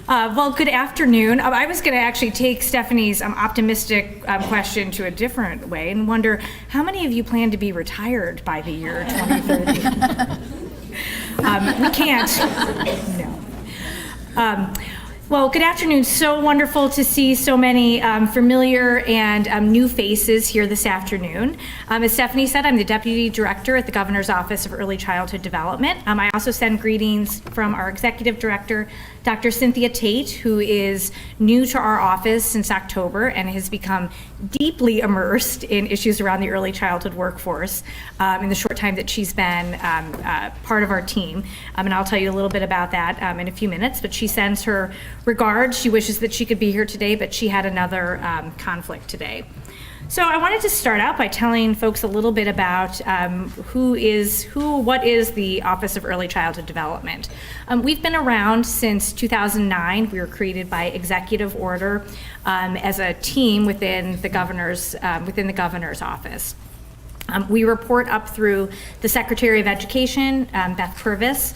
Well, good afternoon. I was going to actually take Stephanie's optimistic question to a different way and wonder how many of you plan to be retired by the year 2030? We can't. No. Well, good afternoon. So wonderful to see so many familiar and new faces here this afternoon. As Stephanie said, I'm the Deputy Director at the Governor's Office of Early Childhood Development. I also send greetings from our Executive Director, Dr. Cynthia Tate, who is new to our office since October and has become deeply immersed in issues around the early childhood workforce in the short time that she's been part of our team. And I'll tell you a little bit about that in a few minutes, but she sends her regards. She wishes that she could be here today, but she had another conflict today. So I wanted to start out by telling folks a little bit about what is the Office of Early Childhood Development. We've been around since 2009. We were created by executive order as a team within the governor's office. We report up through the Secretary of Education, Beth Purvis.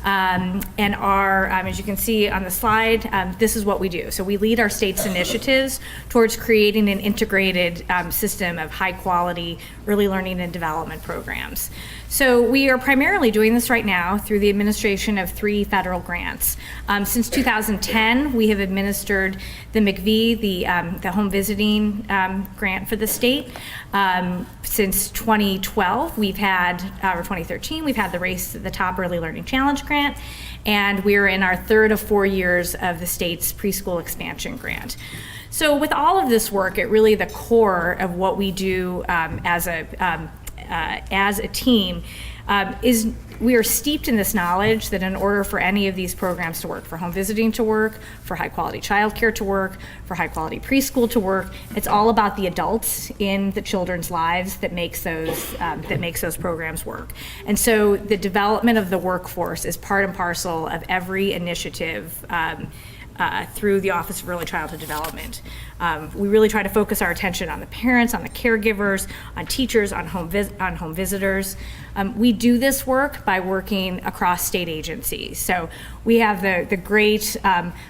And our, as you can see on the slide, this is what we do. So we lead our state's initiatives towards creating an integrated system of high quality early learning and development programs. So we are primarily doing this right now through the administration of 3 federal grants. Since 2010, we have administered the McVie, the home visiting grant for the state. Since 2012, we've had, or 2013, we've had the Race to the Top Early Learning Challenge grant, and we're in our 3rd of 4 years of the state's preschool expansion grant. So with all of this work, at really the core of what we do as a team is we are steeped in this knowledge that in order for any of these programs to work, for home visiting to work, for high quality childcare to work, for high quality preschool to work, it's all about the adults in the children's lives that makes those programs work. And so the development of the workforce is part and parcel of every initiative through the Office of Early Childhood Development. We really try to focus our attention on the parents, on the caregivers, on teachers, on home visitors. We do this work by working across state agencies. So we have the great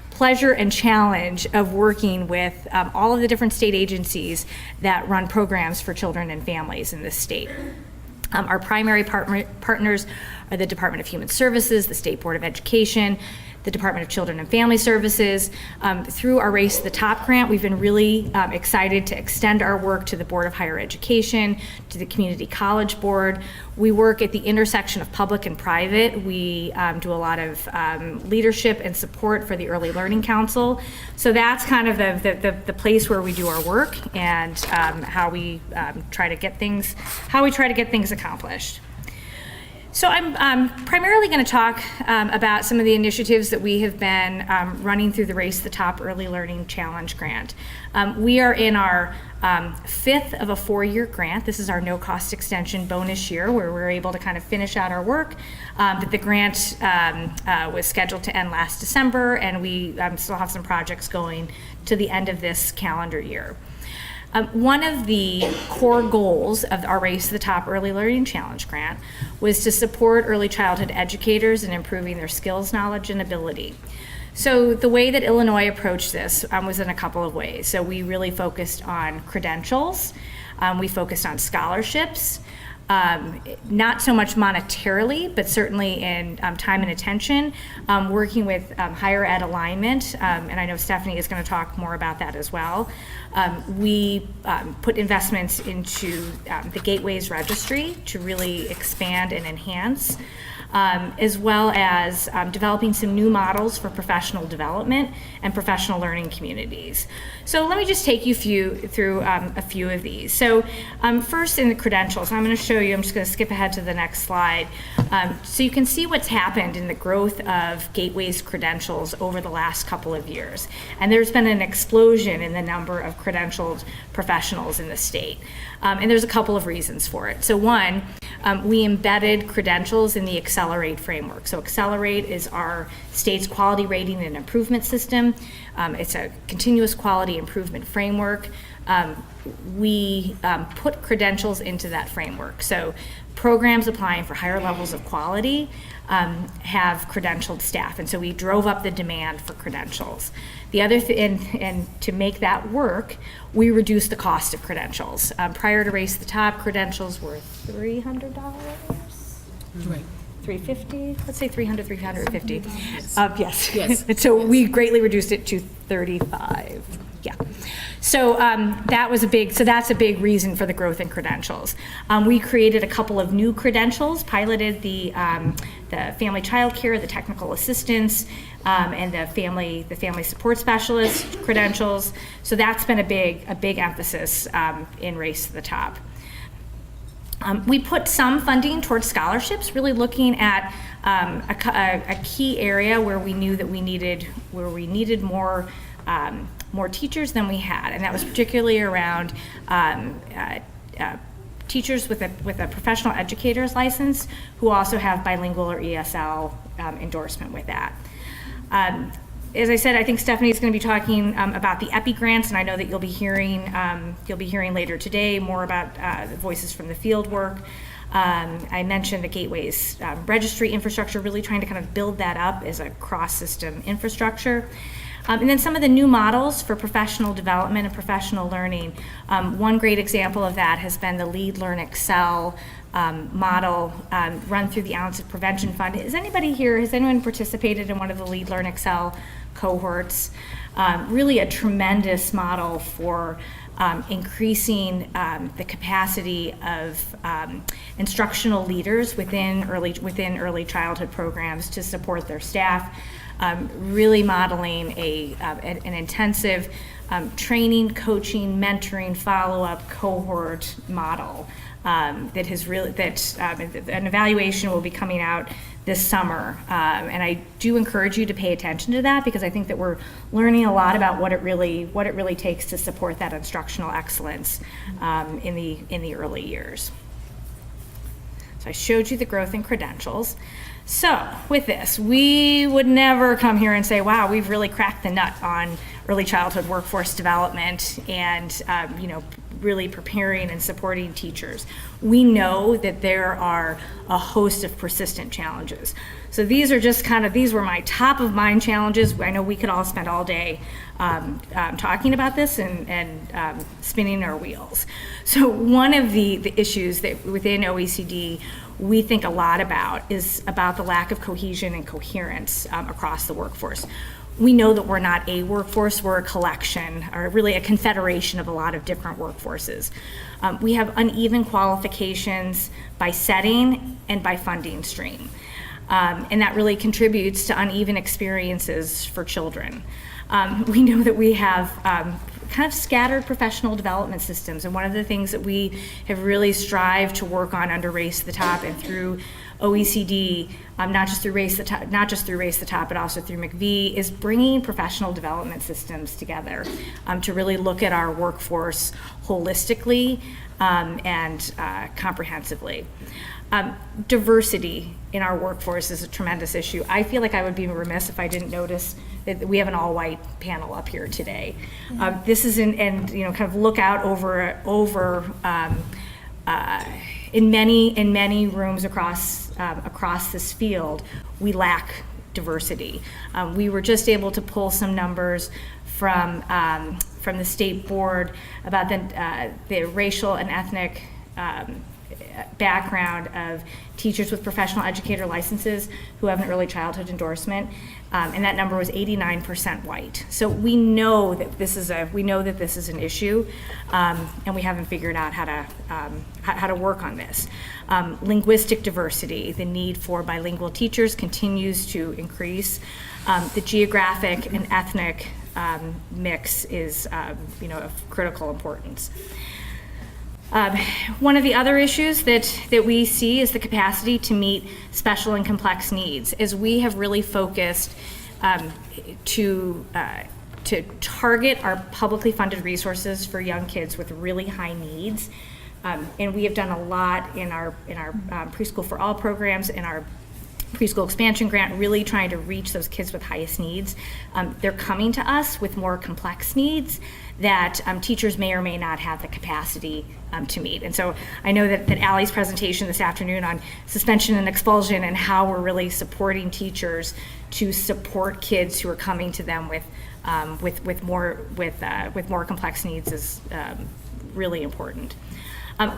pleasure and challenge of working with all of the different state agencies that run programs for children and families in this state. Our primary partners are the Department of Human Services, the State Board of Education, the Department of Children and Family Services. Through our Race to the Top grant, we've been really excited to extend our work to the Board of Higher Education, to the Community College Board. We work at the intersection of public and private. We do a lot of leadership and support for the Early Learning Council. So that's kind of the place where we do our work and how we try to get things accomplished. So I'm primarily going to talk about some of the initiatives that we have been running through the Race to the Top Early Learning Challenge grant. We are in our 5th of a 4-year grant. This is our no-cost extension bonus year where we're able to kind of finish out our work. But the grant was scheduled to end last December, and we still have some projects going to the end of this calendar year. One of the core goals of our Race to the Top Early Learning Challenge grant was to support early childhood educators in improving their skills, knowledge, and ability. So the way that Illinois approached this was in a couple of ways. So we really focused on credentials, we focused on scholarships, not so much monetarily, but certainly in time and attention, working with higher ed alignment, and I know Stephanie is going to talk more about that as well. We put investments into the Gateways Registry to really expand and enhance, as well as developing some new models for professional development and professional learning communities. So let me just take you through a few of these. So first in the credentials, I'm going to show you, I'm just going to skip ahead to the next slide. So you can see what's happened in the growth of Gateways credentials over the last couple of years. And there's been an explosion in the number of credentialed professionals in the state. And there's a couple of reasons for it. So one, we embedded credentials in the Accelerate framework. So Accelerate is our state's quality rating and improvement system. It's a continuous quality improvement framework. we put credentials into that framework. So programs applying for higher levels of quality have credentialed staff, and so we drove up the demand for credentials. The other and to make that work, we reduced the cost of credentials. Prior to Race to the Top, credentials were $300. Right. 350, let's say 300, 350. Yes. Yes. And so we greatly reduced it to 35. Yeah. So that's a big reason for the growth in credentials. We created a couple of new credentials, piloted the family child care, the technical assistance, and the family support specialist credentials. So that's been a big emphasis in Race to the Top. We put some funding towards scholarships, really looking at a key area where we knew that we needed more teachers than we had, and that was particularly around teachers with a professional educator's license who also have bilingual or ESL endorsement with that. As I said, I think Stephanie's going to be talking about the EPI grants, and I know that you'll be hearing later today more about the Voices from the Field work. I mentioned the Gateways registry infrastructure, really trying to kind of build that up as a cross-system infrastructure. And then some of the new models for professional development and professional learning. One great example of that has been the Lead, Learn, Excel model run through the Ounce of Prevention Fund. Has anyone participated in one of the Lead, Learn, Excel cohorts? Really a tremendous model for increasing the capacity of instructional leaders within early childhood programs to support their staff. Really modeling an intensive training, coaching, mentoring, follow-up cohort model an evaluation will be coming out this summer, and I do encourage you to pay attention to that, because I think that we're learning a lot about what it really takes to support that instructional excellence in the early years. So I showed you the growth in credentials. So with this, we would never come here and say, wow, we've really cracked the nut on early childhood workforce development and really preparing and supporting teachers. We know that there are a host of persistent challenges. So these were my top of mind challenges. I know we could all spend all day talking about this and spinning our wheels. So one of the issues that within OECD we think a lot about is about the lack of cohesion and coherence across the workforce. We know that we're not a workforce, we're a collection, or really a confederation of a lot of different workforces. We have uneven qualifications by setting and by funding stream. And that really contributes to uneven experiences for children. We know that we have kind of scattered professional development systems, and one of the things that we have really strived to work on under Race to the Top and through OECD, not just through Race to the Top, but also through McVie, is bringing professional development systems together to really look at our workforce holistically and comprehensively. Diversity in our workforce is a tremendous issue. I feel like I would be remiss if I didn't notice that we have an all-white panel up here today. This is kind of look out over in many rooms across this field, we lack diversity. We were just able to pull some numbers from the state board about the racial and ethnic background of teachers with professional educator licenses who have an early childhood endorsement, and that number was 89% white. So we know that this is an issue, and we haven't figured out how to work on this. Linguistic diversity, the need for bilingual teachers continues to increase. The geographic and ethnic mix is of critical importance. One of the other issues that we see is the capacity to meet special and complex needs, as we have really focused to target our publicly funded resources for young kids with really high needs. And we have done a lot in our Preschool for All programs, in our preschool expansion grant, really trying to reach those kids with highest needs. They're coming to us with more complex needs that teachers may or may not have the capacity to meet. And so I know that Allie's presentation this afternoon on suspension and expulsion and how we're really supporting teachers to support kids who are coming to them with more complex needs is really important.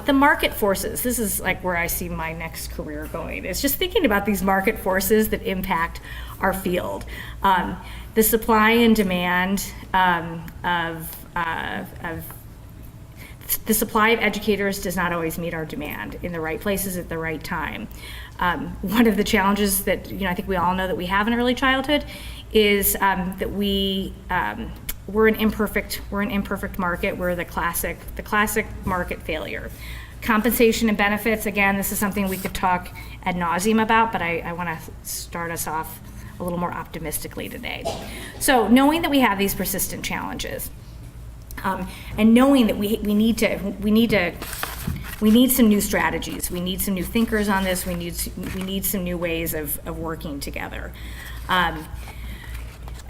The market forces, this is like where I see my next career going. It's just thinking about these market forces that impact our field. The supply and demand the supply of educators does not always meet our demand in the right places at the right time. One of the challenges that I think we all know that we have in early childhood is that we're an imperfect market. We're the classic market failure. Compensation and benefits, again, this is something we could talk ad nauseum about, but I want to start us off a little more optimistically today. So knowing that we have these persistent challenges, and knowing that we need some new strategies, we need some new thinkers on this, we need some new ways of working together.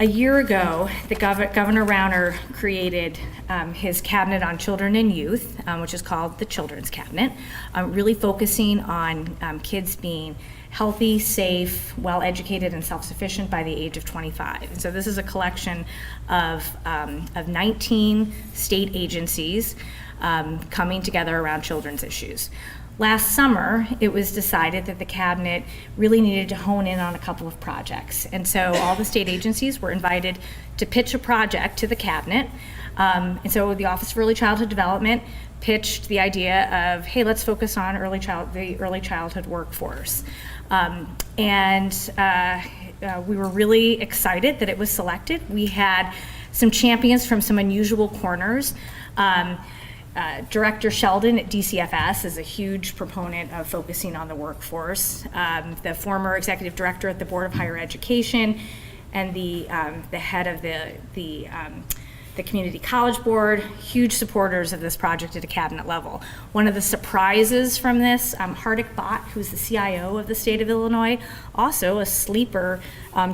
A year ago, Governor Rauner created his Cabinet on Children and Youth, which is called the Children's Cabinet, really focusing on kids being healthy, safe, well-educated, and self-sufficient by the age of 25. And so this is a collection of 19 state agencies coming together around children's issues. Last summer, it was decided that the cabinet really needed to hone in on a couple of projects. And so all the state agencies were invited to pitch a project to the cabinet. And so the Office of Early Childhood Development pitched the idea of, hey, let's focus on the early childhood workforce. We were really excited that it was selected. We had some champions from some unusual corners. Director Sheldon at DCFS is a huge proponent of focusing on the workforce. The former executive director at the Board of Higher Education and the head of the Community College Board, huge supporters of this project at a cabinet level. One of the surprises from this, Hardik Bhatt, who's the CIO of the state of Illinois, also a sleeper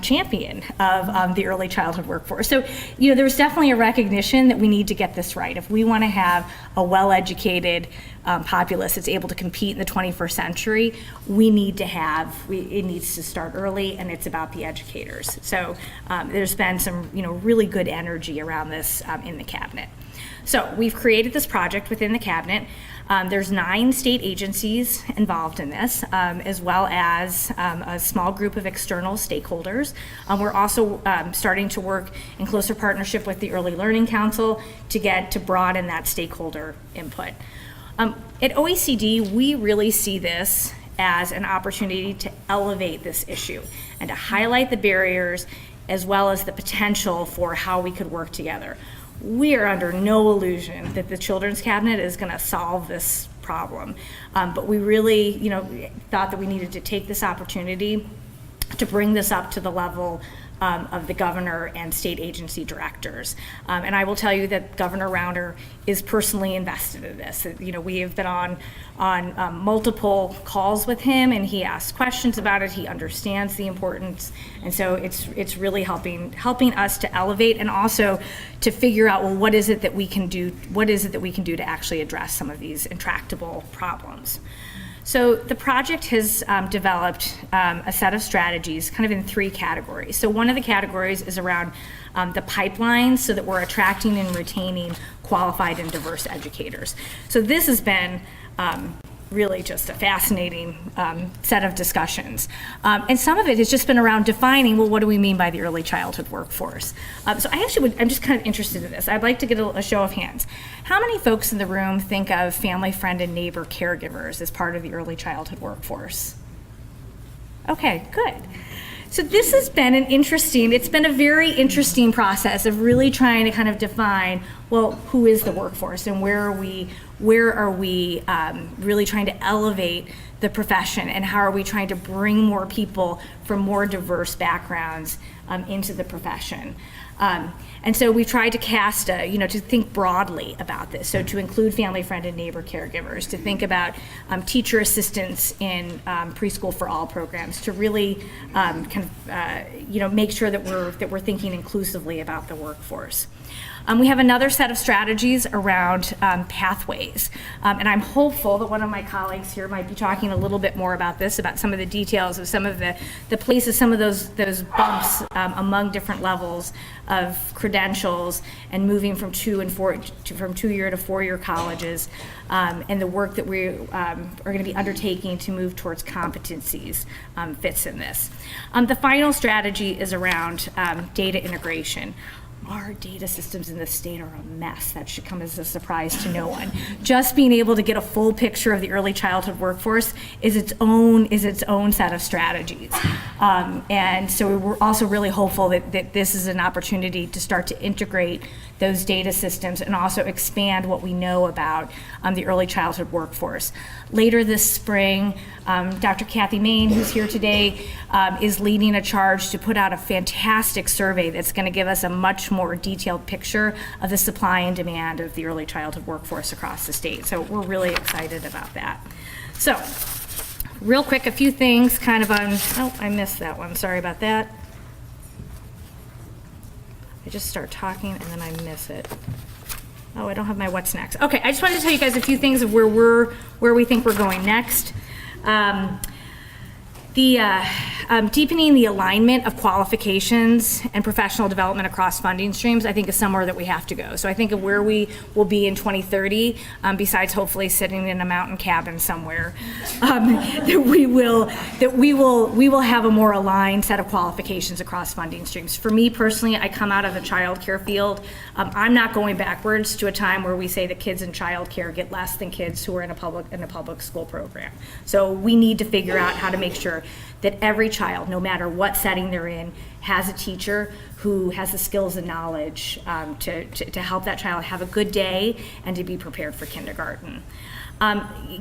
champion of the early childhood workforce. So, there's definitely a recognition that we need to get this right. If we want to have a well-educated populace that's able to compete in the 21st century, it needs to start early, and it's about the educators. So there's been some, really good energy around this in the cabinet. So we've created this project within the cabinet. There's 9 state agencies involved in this, as well as a small group of external stakeholders. We're also starting to work in closer partnership with the Early Learning Council to broaden that stakeholder input. At OECD, we really see this as an opportunity to elevate this issue and to highlight the barriers as well as the potential for how we could work together. We are under no illusion that the Children's Cabinet is going to solve this problem, but we really, thought that we needed to take this opportunity to bring this up to the level of the governor and state agency directors. And I will tell you that Governor Rauner is personally invested in this. We have been on multiple calls with him, and he asks questions about it. He understands the importance, and so it's really helping us to elevate and also to figure out, well, what is it that we can do? What is it that we can do to actually address some of these intractable problems? So the project has developed a set of strategies kind of in 3 categories. So one of the categories is around the pipeline, so that we're attracting and retaining qualified and diverse educators. So this has been really just a fascinating set of discussions. And some of it has just been around defining, well, what do we mean by the early childhood workforce? So I'm just kind of interested in this. I'd like to get a show of hands. How many folks in the room think of family, friend, and neighbor caregivers as part of the early childhood workforce? Okay, good. So it's been a very interesting process of really trying to kind of define well, who is the workforce, and where are we really trying to elevate the profession, and how are we trying to bring more people from more diverse backgrounds into the profession. And so we tried to to think broadly about this. So to include family, friend, and neighbor caregivers, to think about teacher assistants in preschool for all programs, to really make sure that we're thinking inclusively about the workforce. We have another set of strategies around pathways, and I'm hopeful that one of my colleagues here might be talking a little bit more about this, about some of the details of some of the places, some of those bumps among different levels of credentials and moving from 2-year to 4-year colleges, and the work that we are going to be undertaking to move towards competencies fits in this. The final strategy is around data integration. Our data systems in the state are a mess. That should come as a surprise to no one. Just being able to get a full picture of the early childhood workforce is its own set of strategies. And so we're also really hopeful that this is an opportunity to start to integrate those data systems and also expand what we know about the early childhood workforce. Later this spring, Dr. Kathy Main, who's here today, is leading a charge to put out a fantastic survey that's going to give us a much more detailed picture of the supply and demand of the early childhood workforce across the state. So we're really excited about that. So real quick, a few things kind of on, oh, I missed that one. Sorry about that. I just start talking and then I miss it. Oh, I don't have my what's next. Okay, I just wanted to tell you guys a few things of where we think we're going next. Deepening the alignment of qualifications and professional development across funding streams, I think, is somewhere that we have to go. So I think of where we will be in 2030, besides hopefully sitting in a mountain cabin somewhere, that we will have a more aligned set of qualifications across funding streams. For me personally, I come out of the child care field. I'm not going backwards to a time where we say that kids in child care get less than kids who are in a public school program. So we need to figure out how to make sure that every child, no matter what setting they're in, has a teacher who has the skills and knowledge to help that child have a good day and to be prepared for kindergarten.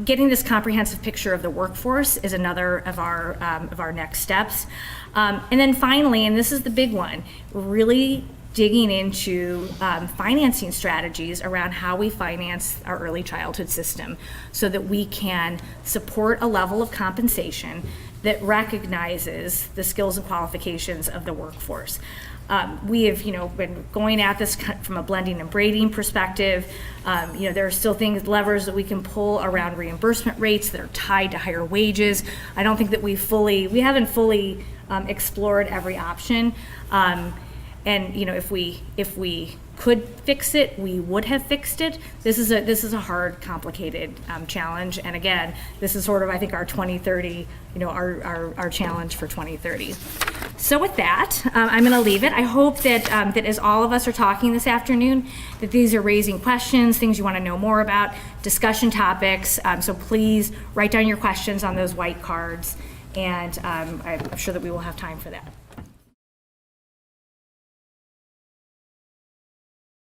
Getting this comprehensive picture of the workforce is another of our next steps. And then finally, and this is the big one, really digging into financing strategies around how we finance our early childhood system so that we can support a level of compensation that recognizes the skills and qualifications of the workforce. We have, been going at this from a blending and braiding perspective. There are still levers that we can pull around reimbursement rates that are tied to higher wages. I don't think that we haven't fully explored every option. And if we could fix it, we would have fixed it. This is a hard, complicated challenge. And again, this is sort of, I think, our 2030, our challenge for 2030. So with that, I'm going to leave it. I hope that as all of us are talking this afternoon, that these are raising questions, things you want to know more about, discussion topics. So please write down your questions on those white cards, and I'm sure that we will have time for that.